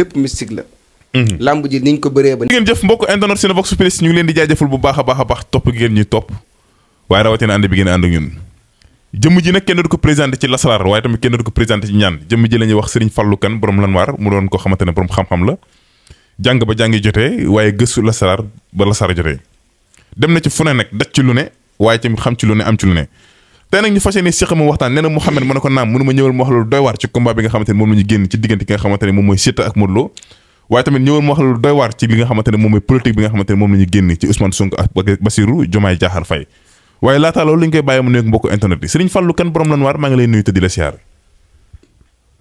lépp mystique la. lamb ji niñ ko bëree ba. ngeen jëf mbokk internet Cinevox Plus ñu ngi leen di jaajëfal bu baax a baax topp gi ngeen ñuy topp waaye rawatina ànd bi ngeen ànd ak ñun jëmm ji nag kenn du ko présenté ci lasaraar waaye tamit kenn du ko présenté ci ñaan jëmm ji la ñuy wax Serigne Fallou Kane borom Lanwaar mu doon ko xamante ne borom xam-xam la jàng ba jàngi jotee waaye gëstu lasaraar ba lasaraar jotee dem na ci fu ne nag daj ci lu ne waaye tamit xam ci lu ne am ci lu ne tey nag ñu fas yéene seq mu waxtaan nee na Mouhamed mën na ko naam mënu ma ñëwal mu wax loolu doy waar ci combat bi nga xamante ne moom la ñu génn ci diggante ki nga xamante ne moom mooy Siteu ak Modou Lo waaye tamit ñëwal mu wax loolu doy waar ci li nga xamante ne moom mooy politique bi nga xamante ne moom la ñu génn ci Ousmane Sonko ak Bassirou Diomaye Diakhar Faye waaye laataa loolu li ñu koy bàyyi mu nuyoog mbokku internet yi Serigne Fallou Kane borom Lanwaar maa ngi lay nuyu te di la siyaar.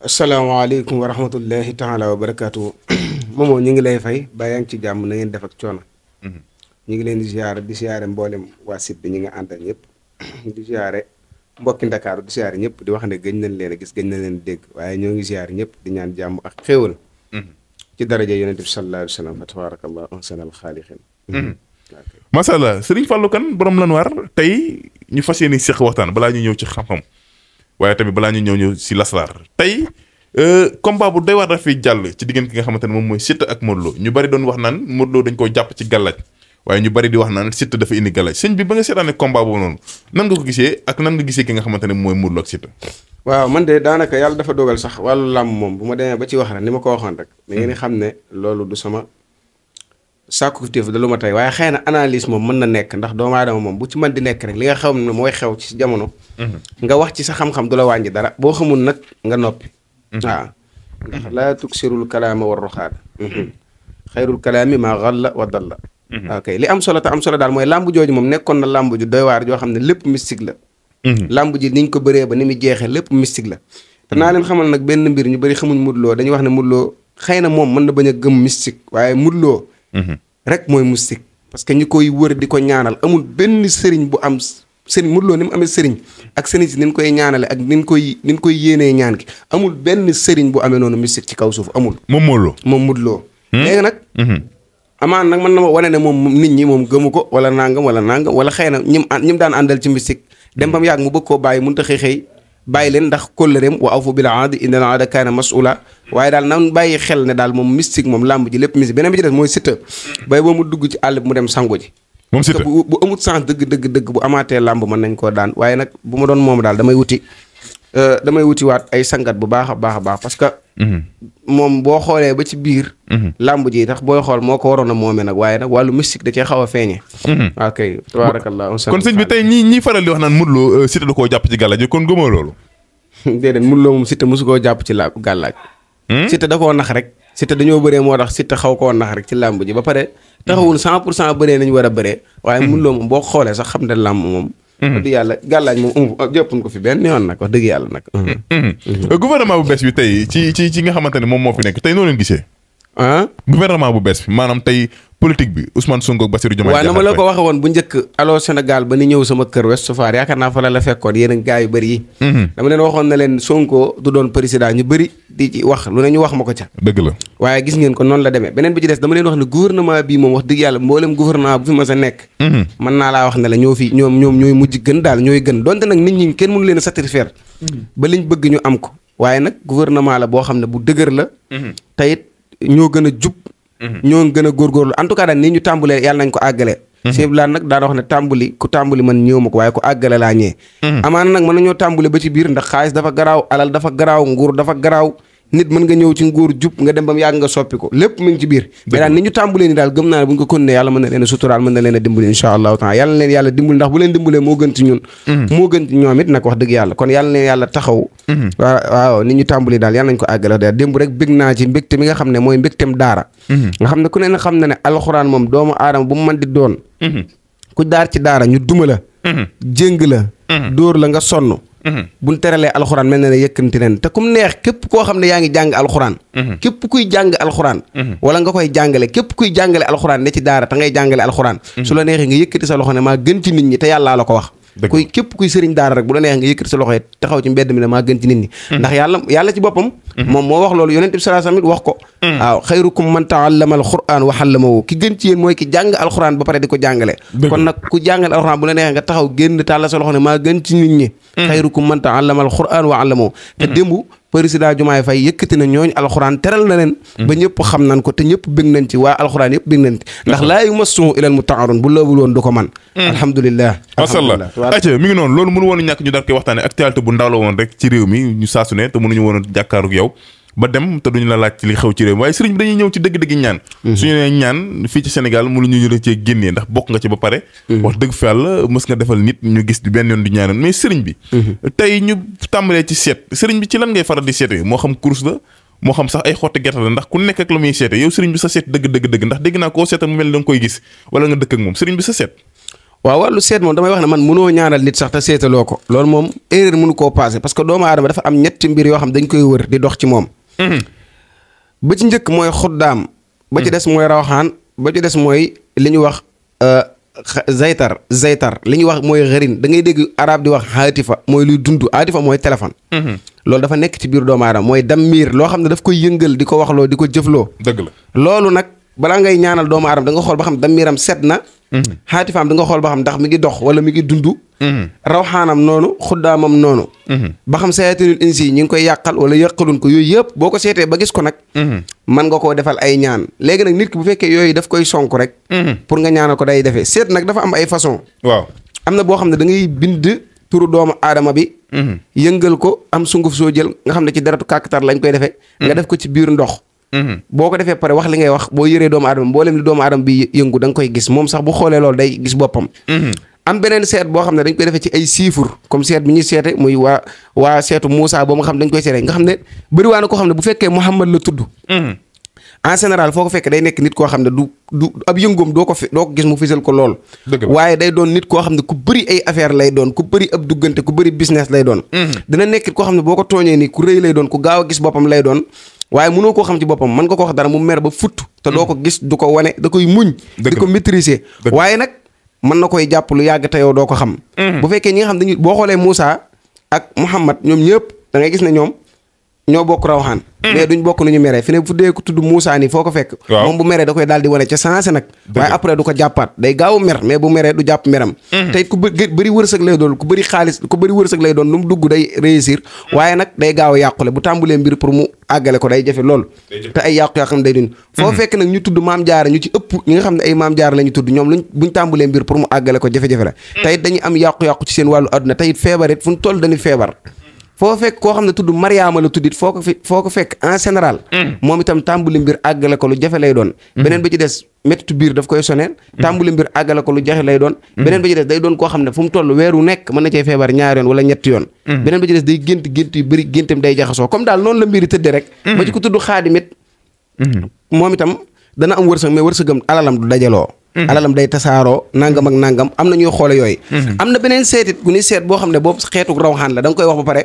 asalaamaaleykum wa rahmatullahi taala wa barakaatu. moomoo ñu ngi lay fay ba yaa ngi ci jàmm na ngeen def ak coono. ñu ngi leen di siyaare mboolem waa site bi ñi nga àndal ñëpp di siyaare mbokki Ndakaaru di siyaare ñëpp di wax ne gëj nañ leen a gis gëj nañ leen dégg waaye ñoo ngi siyaare ñëpp di ñaan jàmm ak xéewal ci daraja yonent bi sallallahu alayhi wa sallam fa tabarakallah ahsanal xaaliqin. macha allah Serigne Fallou Kane borom Lanwaar tey ñu fas yéene seq waxtaan balaa ñu ñëw ci xam-xam waaye tamit balaa ñu ñëw si lasraar tey combat bu doy waar dafay jàll ci diggante ki nga xamante ne moom mooy Siteu ak Modou Lo ñu bari doon wax naan Modou Lo dañ koo jàpp ci gàllaaj waaye ñu bari di wax naan Siteu dafa indi gàllaaj sëñ bi ba nga seetaane combat boobu noonu nan nga ko gisee ak nan nga gisee ki nga xamante ne mooy Modou Lo ak Siteu. waaw man de daanaka yàlla dafa dogal sax wàllu làmb moom bu ma demee ba ci wax rek ni ma ko waxoon rek da ngeen xam ne loolu du sama sàkku téef da lu ma tey waaye xëy na analyse moom mën na nekk ndax doomu aadama moom bu ci mën di nekk rek li nga xam ne mooy xew ci jamono nga wax ci sa xam-xam du la wàññi dara boo xamul nag nga noppi waaw ndax laa tuksirul kalaama war roxaada xayrul kalaami maa xalla wa dalla ok li am solo te am solo daal mooy làmb jooju moom nekkoon na làmb ju doy waar joo xam ne lépp mystique la làmb ji niñ ko bëree ba ni mu jeexee lépp mystique la te naa leen xamal nag benn mbir ñu bëri xamuñ Modou Lo dañuy wax ne Modou Lo xëy na moom mën na bañ a gëm mystique waaye Modou Lo rek mooy mystique parce que ñi koy wër di ko ñaanal amul benn sëriñ bu am sëriñ Modou Lo ni mu amee sëriñ ak sëriñ si ni ñu koy ñaanale ak ni ñu koy yéenee ñaan gi amul benn sëriñ bu amee noonu mystique ci kaw suuf amul moom Modou Lo moom Modou Lo léegi nag amaan nag mën na ma wane ne moom nit ñi moom gëmu ko wala nangam wala xëy na ñim daan àndal ci mystique dem ba mu yàgg mu bëgg koo bàyyi mënut a xëy bàyyi leen ndax kóllëreem wa awfu bil ahdi innal ahda kaana mas'uula waaye daal nan bàyyi xel ne daal moom mystique moom làmb ji lépp mystique beneen bi ci des mooy Siteu bay boo mu dugg ci àll bi mu dem sangu ji moom Siteu bu amut sens dëgg bu amaatee làmb mën nañ koo daan waaye nag bu ma doon moom daal damay wuti waat ay sangat bu baax a baax parce que moom boo xoolee ba ci biir làmb ji tax booy xool moo ko waroon a moomee nag waaye nag wàllu mystique da cee xaw a feeñe ok tabarakallah kon sëñ bi tey ñi faral di wax naan Modou Lo Siteu da koo jàpp ci gàllaaj kon gëmoo loolu déedéet Modou Lo moom Siteu mosu koo jàpp ci gàllaaj Siteu da koo nax rek Siteu dañoo bëree moo tax Siteu xaw koo nax rek ci làmb ji ba pare taxawul 100% bëree nañu war a bëree waaye Modou Lo moom boo xoolee sax xam ne làmb moom wax dëgg yàlla gàllaaj moom jëppuñ ko fi benn yoon nag wax dëgg yàlla nag gouvernement bu bees bi tey ci nga xamante ne moom moo fi nekk tey noo leen gisee gouvernement bu bees bi maanaam tey politique bi Ousmane Sonko ak Bassirou Diomaye Diakhar Faye waaw na ma la ko waxe woon bu njëkk Allô Sénégal ba ni ñëw sama kër Ouest Foire yaakaar naa fa la fekkoon yéen gaa yu bëri yi dama leen waxoon na leen Sonko du doon président ñu bëri di ci wax lu ne ñu wax ma ko ca dëgg la waaye gis ngeen ko noonu la demee beneen bi ci des dama leen wax ne gouvernement bii moom wax dëgg yàlla mboolem gouvernement bu fi ma sa nekk mën naa laa wax ne la ñoom ñooy mujj gën daal ñooy gën donte nag nit ñi kenn mënu leen a satisfaire ba liñ bëgg ñu am ko waaye nag gouvernement la boo xam ne bu dëgër la te it ñoo gën a jub ñoo gën a góorgóorlu en tout cas daal nii ñu tàmbalee yàlla nañ ko àggale sëñ bi nag daana wax ne ku tàmbali man ñëw ma ko waaye ku àggale laa ñëwee amaana nag mën nañoo tàmbale ba ci biir ndax xaalis dafa garaaw alal dafa garaaw nguur dafa garaaw nit mën nga ñëw ci nguur jub nga dem ba mu yàgg nga soppi ko lépp mu ngi ci biir mais daal ni ñu tàmbalee ni daal gëm naa ne bu ñu ko continuer yàlla mën na leen a suturaal mën na leen a dimbali insha allahu taala yàlla leen yàlla dimbali ndax bu leen dimbalee moo gën ci ñun moo gën ci ñoom it nag wax dëgg yàlla kon yàlla leen yàlla taxaw waaw ni ñu tàmbali daal yàlla nañ ko àggale daal démb rek bég naa ci mbégte mi nga xam ne mooy mbégtem daara nga xam ne ku ne na xam ne alxuraan moom doomu aadama bu mu mën di doon ku daar ci daara ñu duma la jéng la dóor la nga sonn buñ teralee alxuraan mel na ne yëkkanti nen te kum neex képp koo xam ne yaa ngi jàng alxuraan képp kuy jàng alxuraan wala nga koy jàngale képp kuy jàngale alxuraan ne ci daara te ngay jàngale alxuraan su la neexee nga yëkkati sa loxo ne maa gën ci nit ñi te yàllaa la ko wax képp kuy sëriñ daara rek bu la neex nga yëkkati sa loxo taxaw ci mbedd mi ne maa gën ci nit ñi ndax yàlla ci boppam moom moo wax loolu yonent bi sallallahu alayhi wasallam wax ko waaw xayrukum man ta'allama al-qur'an wa 'allamahu ki gën ci yéen mooy ki jàng alxuraan ba pare di ko jàngale kon nag ku jàngale alxuraan bu la neexee nga taxaw génn tàlla sa loxo ne maa gën ci nit ñi xayrukum man ta'allama al-qur'an wa 'allamahu te démb président Diomaye Faye yëkkati na ñooñu alxuraan teral na leen ba ñëpp xam nañ ko te ñëpp bëgg nañ ci waa alxuraan yëpp bëgg nañ ci ndax laa yumassuhu illal mutahharun bu loobul woon du ko man alhamdulilah masallah acca mi ngi noonu loolu mënu woon ñàkk ñu daal koy waxtaane actualité bu ndaw la woon rek ci réew mi ñu saasu ne te mënuñu woon a jàkkaaruk yow ba dem te duñu la laaj ci li xew ci réew mi waaye sëriñ bi dañuy ñëw ci dëgg-dëgg ñaan suñu nee ñaan fii ci Sénégal mënu ñu la cee génnee ndax bokk nga ci ba pare wax dëgg fa yàlla mës nga defal nit ñu gis benn yoon di ñaanoon mais sëriñ bi tey ñu tàmbalee ci seet sëriñ bi ci lan ngay faral di seete moo xam course la moo xam sax ay xotti gerte la ndax ku nekk ak la muy seete yow sëriñ bi sa seet dëgg ndax dégg naa koo seetal mu mel da nga koy gis wala nga dëkk ak moom sëriñ bi sa seet waaw wàllu seet moom damay wax ne man mënoo ñaanal nit sax te seetaloo ko loolu moom erreur mënu koo passé parce que doomu aadama dafa am ñetti mbir yoo xam dañ koy wër di dox ci moom ba ci njëkk mooy xuddaam ba ci des mooy rawxaan ba ci des mooy li ñu wax zaytar li ñuy wax mooy xërin da ngay dégg arab di wax haatifa mooy luy dund haatifa mooy téléphone loolu dafa nekk ci biir doomu aadama mooy dammiir loo xam ne daf koy yëngal di ko waxloo di ko jëfloo dëgg la loolu nag balaa ngay ñaanal doomu aadama da nga xool ba xam dammiiram set na xaatifaam da nga xool ba xam ndax mi ngi dox wala mi ngi dund rawxaanam noonu xuddaamam noonu ba xam sayaatinul insi ñi ngi koy yàqal wala yàqalun ko yooyu yëpp boo ko seetee ba gis ko nag mën nga koo defal ay ñaan léegi nag nit ki bu fekkee yooyu daf koy sonk rek pour nga ñaanal ko day defee seet nag dafa am ay façon waaw am na boo xam ne da ngay bind turu doomu aadama bi yëngal ko am sunguf soo jël nga xam ne ci deretu kàkkatar lañ koy defee nga def ko ci biir ndox boo ko defee pare wax li ngay wax boo yëree doomu aadama mboolem li doomu aadama bi yëngu da nga koy gis moom sax bu xoolee loolu day gis boppam am beneen seet boo xam ne dañ koy defee ci ay chiffres comme seet bi ñuy seete muy waa seetu Moussa boo nga xam dañ koy seete nga xam ne bëri waa na koo xam ne bu fekkee Muhammad la tudd en général foo ko fekkee day nekk nit koo xam ne du ab yëngoom doo ko gis mu fisal ko lool waaye day doon nit koo xam ne ku bëri ay affaire lay doon ku bëri ab duggante ku bëri business lay doon dina nekk koo xam ne boo ko tooñee nii ku rëy lay doon ku gaaw a gis boppam lay doon waaye mënoo koo xam ci boppam mën nga ko wax dara mu mer ba futt te doo ko gis du ko wane da koy muñ di ko maîtriser waaye nag mën na koy jàpp lu yàgg te yow doo ko xam bu fekkee ñi nga xam dañuy boo xoolee Moussa ak Muhammad ñoom ñëpp da ngay gis ne ñoom ñoo bokk rawxaan mais duñ bokk nu ñu meree fi ne fu dee ko tudd Moussa nii foo ko fekk moom bu meree da koy daal di wane ca sensé nag waaye après du ko jàppaat day gaaw mer mais bu meree du jàpp meram te it ku bëri wërsëg lay doon ku bëri xaalis ku bëri wërsëg lay doon lu mu dugg day réussir waaye nag day gaaw a yàqule bu tàmbulee mbir pour mu àggale ko day jafe lool te ay yàqu xam day duñ foo fekk nag ñu tudd maam jaara ñu ci ëpp ñi nga xam ne ay maam jaara la ñu tudd ñoom luñ buñ tàmbulee mbir pour mu àggale ko jafe-jafe la te it dañuy am yàqu-yàqu ci seen wàllu àdduna te it feebar it fu ñu toll dañuy feebar foo fekk koo xam ne tudd Mariama la tuddit foo ko fekk en général moom itam tàmbuli mbir àggale ko lu jafe lay doon beneen bi ci des méttitu biir daf koy soneel tàmbuli mbir àggale ko lu jafe lay doon beneen bi ci des day doon koo xam ne fu mu toll weeru nekk mën na cee feebar ñaari yoon wala ñetti yoon beneen bi ci des day gént yu bëri géntam day jaxasoo comme daal noonu la mbiri tëdde rek ba ci ko tudd xaadimit moom itam dana am wërsëg mais wërsëgam alalam du dajaloo alalam day tasaaroo nangam ak nangam am na ñuy xoole yooyu am na beneen seetit gu ni seet boo xam ne boobu xeetu rawxaan la da nga koy wax ba pare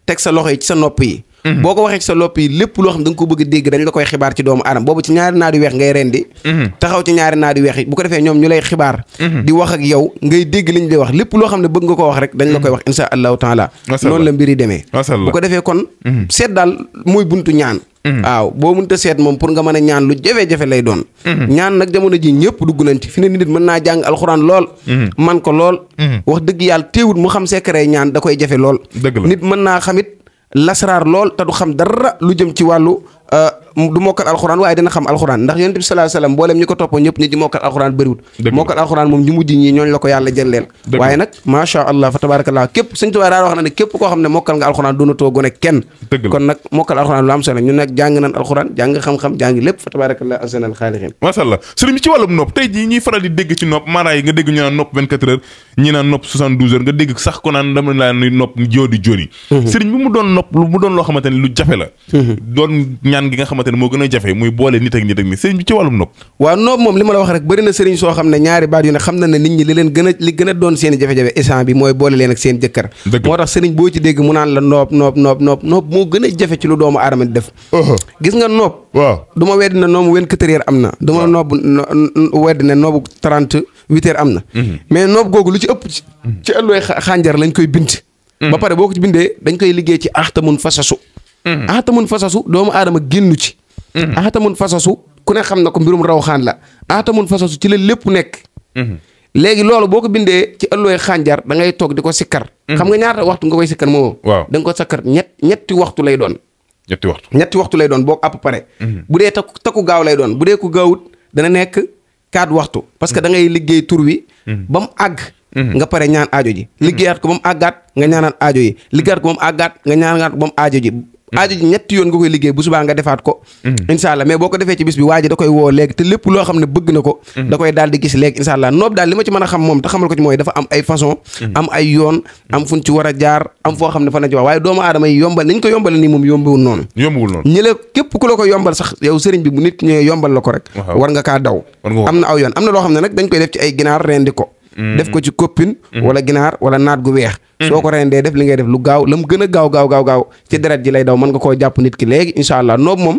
teg sa loxo yi ci sa nopp yi boo ko waxee ci sa nopp yi lépp loo xam da nga ko bëgg a dégg dañ la koy xibaar ci doomu aadama boobu ci ñaari naat yu weex ngay rendi taxaw ci ñaari naat yu weex yi bu ko defee ñoom ñu lay xibaar di wax ak yow ngay dégg li ñu lay wax lépp loo xam ne bëgg nga ko wax rek dañ la koy wax insha allahu taala noonu la mbir yi demee bu ko defee kon seet daal mooy buntu ñaan waaw boo mënta seet moom pour nga mën a ñaan lu jafe-jafe lay doon ñaan nag jamono ji ñëpp dugg nañ ci fi ne nit mën naa jàng alxuraan lool man ko lool wax dëgg yàlla téewut mu xam secret ñaan da koy jafe lool nit mën naa xamit lasaraar lool te du xam dara lu jëm ci wàllu du mokkal alxuraan waaye dina xam alxuraan ndax yonent bi sallallahu alayhi wasallam mboolem ñi ko toppoo ñëpp ñi di mokkal alxuraan bëriwut mokkal alxuraan moom ñu mujj ñii ñooñu la ko yàlla jëlleel waaye nag macha allah fa tabarakallah képp Sëñ Tuubaa daa wax na ne képp koo xam ne mokkal nga alxuraan doonatoo gone kenn kon nag mokkal alxuraan lu am solo ñun nag jàng nañ alxuraan jàng xam-xam jàng lépp fa tabarakallah ahsanal xaaliqiin macha allah sëriñ bi ci wàllum nopp tey jii ñuy faral di dégg ci nopp maanaam yi nga dégg ñu naan nopp 24 heures ñi naan nopp 72 heures nga dégg sax ko naan dama laa nuy nopp jóodi jóodi sëriñ bi mu doon nopp mu doon loo xamante ne lu jafe la doon ñaan gi nga xamante ne moo gën a jafe muy boole nit ak nit sëriñ bi ci wàllum nopp waaw nopp moom li ma la wax rek bëri na sëriñ soo xam ne ñaari baat yu ne xam na ne nit ñi li gën a doon seen i jafe-jafe instant bi mooy boole leen ak seen jëkkër moo tax sëriñ boo ci dégg mu naan la nopp moo gën a jafe ci lu doomu aadama di def gis nga nopp waaw du ma weddi na noomu 24 heures am na du ma nopp weddi ne noobu 38 heures am na mais nopp googu lu ci ëpp ci ëllooy xànjar lañ koy bind ba pare boo ko ci bindee dañ koy liggéey ci axtamun fasasu axtamun fasasu doomu aadama génnu ci axtamun fasasu ku ne xam na ko mbirum rawxaan la axtamun fasasu ci la lépp nekk léegi loolu boo ko bindee ci ëllooy xànjar da ngay toog di ko sikkar xam nga ñaata waxtu nga koy sikkar moo waaw da nga ko sakkar ñetti waxtu lay doon ñetti waxtu lay doon boo à peu près. bu dee takku gaaw lay doon bu dee ku gaawut dana nekk 4 waxtu. parce que da ngay liggéey tur wi. ba mu àgg. nga pare ñaan aajo ji. liggéeyaat ko ba mu àggaat nga ñaanaat aajo yi. liggéeyaat ko ba mu àggaat nga ñaanaat ko ba mu aajo ji. aajo ji ñetti yoon nga koy liggéey bu subaa nga defaat ko. incha allah mais boo ko defee ci bis bi waa ji da koy woo léegi te lépp loo xam ne bëgg na ko. da koy daal di gis léegi incha allah noob daal li ma ci mën a xam moom te xamal ko ci mooy dafa am ay façon. am ay yoon am fuñ ci war a jaar am foo xam ne fa na ci wax waaye doomu aadama yi yombal niñ ko yombal nii moom yombewul noonu. ñi la képp ku la ko yombal sax yow sëriñ bi bu nit ñëwee yombal la ko rek. war nga kaa daw. am na aw yoon am na loo xam ne nag dañ koy def ci ay ginaar rendi ko. def ko ci koppin wala ginaar wala naat gu weex. soo ko rendee def li ngay def lu gaaw la mu gën a gaaw ci deret ji lay daw mën nga koo jàpp nit ki léegi incha allah noob moom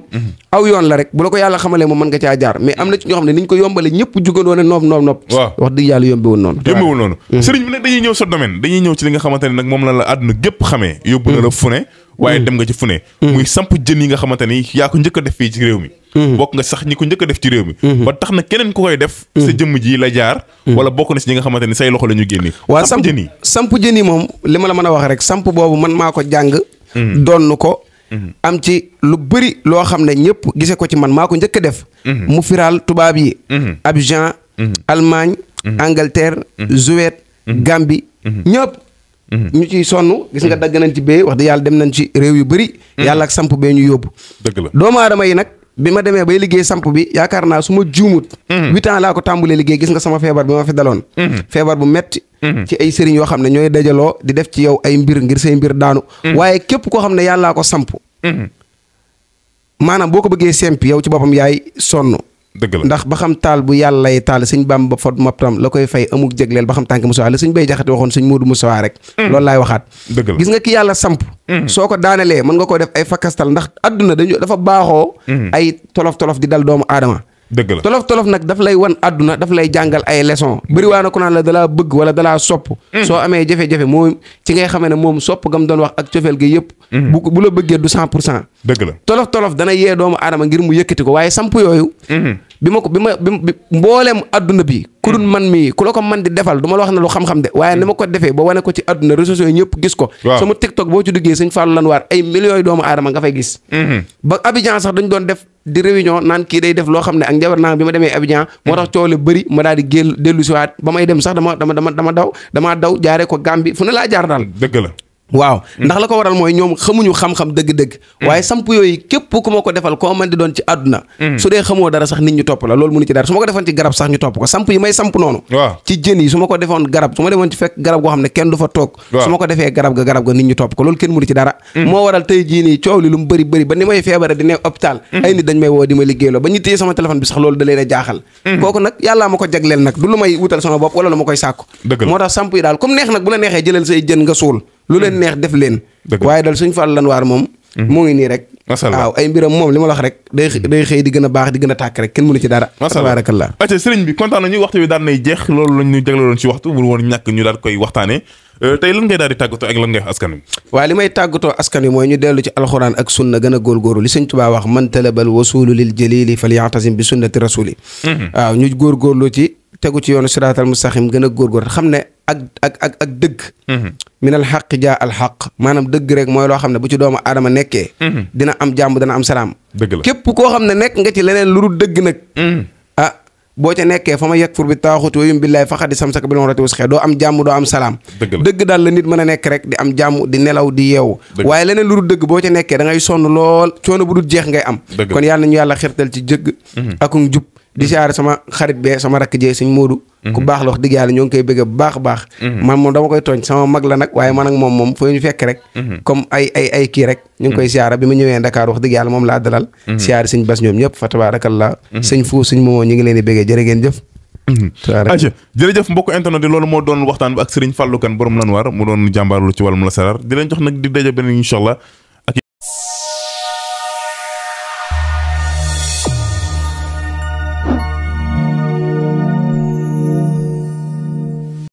aw yoon la rek bu la ko yàlla xamalee moom mën nga caa jaar mais am na ci ñoo xam ne niñ ko yombale ñëpp jugandoo ne noob waaw wax dëgg yàlla yombewul noonu sëriñ bi nag dañuy ñëw sa domaine dañuy ñëw ci li nga xamante ne nag moom la àdduna gépp xamee yóbbu na la fu ne waaye dem nga ci fu ne muy samp jën yi nga xamante ni yaa ko njëkk a def fii ci réew mi bokk nga sax ñi ko njëkk a def ci réew mi ba tax na keneen ku koy def sa jëmm ji la jaar wala bokk na si ñi nga xamante ni say loxo la ñu génni waaw samp jën yi moom li ma la mën a wax rek samp boobu man maa ko jàng donn ko am ci lu bëri loo xam ne ñëpp gise ko ci man maa ko njëkk a def mu firal tubaab yi Abidjan Allemagne Angleterre Suède Gambie ñëpp ñu ciy sonn gis nga dagg nañ ci bee wax dëgg yàlla dem nañ ci réew yu bëri yàlla ak samp bee ñu yóbbu dëgg la doomu aadama yi nag bi ma demee bay liggéey samp bi yaakaar naa su ma juumut 8 ans laa ko tàmbalee liggéey gis nga sama feebar bi ma fi daloon feebar bu metti ci ay sëriñ yoo xam ne ñooy dajaloo di def ci yow ay mbir ngir say mbir daanu waaye képp koo xam ne yàllaa ko samp maanaam boo ko bëggee sempi yow ci boppam yaay sonn dëgg la ndax ba xam taal bu yàlla lay taal sëñ Bamba fot maptam la koy fay amuk jégleel ba xam tànk Moussa la sëñ Bay Jaxate waxoon sëñ Moodu Moussa rek loolu laay waxaat dëgg la gis nga ki yàlla samp soo ko daanelee mën nga ko def ay fakastal ndax adduna dafa baaxoo ay tolof-tolof di dal doomu aadama dëgg la tolof-tolof nag daf lay wan adduna daf lay jàngal ay leçon bëri waa na ku naan la dalaa bëgg wala dalaa sopp soo amee jafe-jafe moom ci ngay xamee ne moom sopp gam doon wax ak cofeel gi yëpp bu la bëggee du 100% dëgg la tolof-tolof dana yee doomu aadama ngir mu yëkkati ko waaye samp yooyu bi mbooleem adduna bi ku dul man mii ku la ko man di defal du ma la wax ne lu xam-xam de waaye ni ma ko defee ba wane ko ci adduna réseaux sociaux yi ñëpp gis ko sama TikTok boo ci duggee sëñ Fallou Lanwaar ay millions yi doomu aadama nga fay gis ba Abidjan sax dañ doon def di réunion naan kii day def loo xam ne ak njabar naa bi ma demee Abidjan moo tax coow le bëri ma daal di génn dellu si waat ba may dem sax dama daw jaaree ko Gambie fu ne laa jaar daal dëgg la waaw ndax la ko waral mooy ñoom xamuñu xam-xam dëgg-dëgg waaye samp yooyu képp ku ma ko defal koo man di doon ci àdduna su dee xamoo dara sax nit ñu topp la loolu mënu ci dara su ma ko defoon ci garab sax ñu topp ko samp yi may samp noonu ci jën yi su ma ko defoon garab su ma demoon ci fekk garab goo xam ne kenn du fa toog su ma ko defee garab ga nit ñu topp ko loolu kenn mënu ci dara moo waral tey jii nii coow li lu mu bëri ba ni may feebare di ne hôpital ay nit dañ may woo di ma liggéeyloo ba ñu téye sama téléphone bi sax loolu da leen a jaaxal kooku nag yàllaa ma ko jagleel nag du lu may wutal sama bopp wala lu ma koy sàkku moo tax samp yi daal comme neex nag bu la neexee jëlal say jën nga suul lu leen neex def leen waaye dal suñ Fallou Lanwaar moom mu ngi nii rek waaw ay mbiram moom li ma la wax rek day xëy di gën a baax di gën a tàkk rek kenn mënu ci dara tabarakallah acca sëriñ bi kontaan nañu waxtu bi daan nay jeex loolu lañ ñu jagleeloon ci waxtu bu woon ñàkk ñu daal koy waxtaane tey lan ngay daal di tàggatoo ak lan ngay wax askan wi waaw li may tàggatoo askan wi mooy ñu dellu ci alxuraan ak sunna gën a góorgóorlu li sëñ Tuubaa wax man talabal wasulu lil jalili falyatasim bi sunnati rasuli waaw ñu góorgóorlu ci tegu ci yoonu siraatal mustaqim gën a góorgóor xam ne ak dëgg minal xaq jaa al xaq maanaam dëgg rek mooy loo xam ne bu ci doomu aadama nekkee dina am jàmm dana am salaam dëgg la képp koo xam ne nekk nga ci leneen lu dul dëgg nag ah boo ca nekkee fa ma yakfur bi taaxut wa yum billahi faqad samsaka bil urwati wusqa doo am jàmm doo am salaam dëgg daal la nit mën a nekk rek di am jàmm di nelaw di yeewu waaye leneen lu dul dëgg boo ca nekkee da ngay sonn lool coono bu dul jeex ngay am kon yàlla nañu yàlla xirtal ci jëgg akum jub di siyaare sama xarit bee sama rakk jee sëñ Moodu ku baax la wax dëgg yàlla ñoo ngi koy bëgg bu baax a baax man moom dama koy tooñ sama mag la nag waaye man ak moom foo ñu fekk rek comme ay kii rek ñu ngi koy siyaara bi ma ñëwee Dakar wax dëgg yàlla moom laa dalal siyaare sëñ Bas ñoom ñëpp fa tabarakallah sëñ Fou sëñ Momo ñu ngi leen di bëggee jërë ngeen jëf aja jërëjëf mbokk internet yi loolu moo doon waxtaan bi ak Serigne Fallou Kane borom Lanwaar mu doon jàmbaarlu ci wàllum lasaraar di leen jox nag di daje beneen incha allah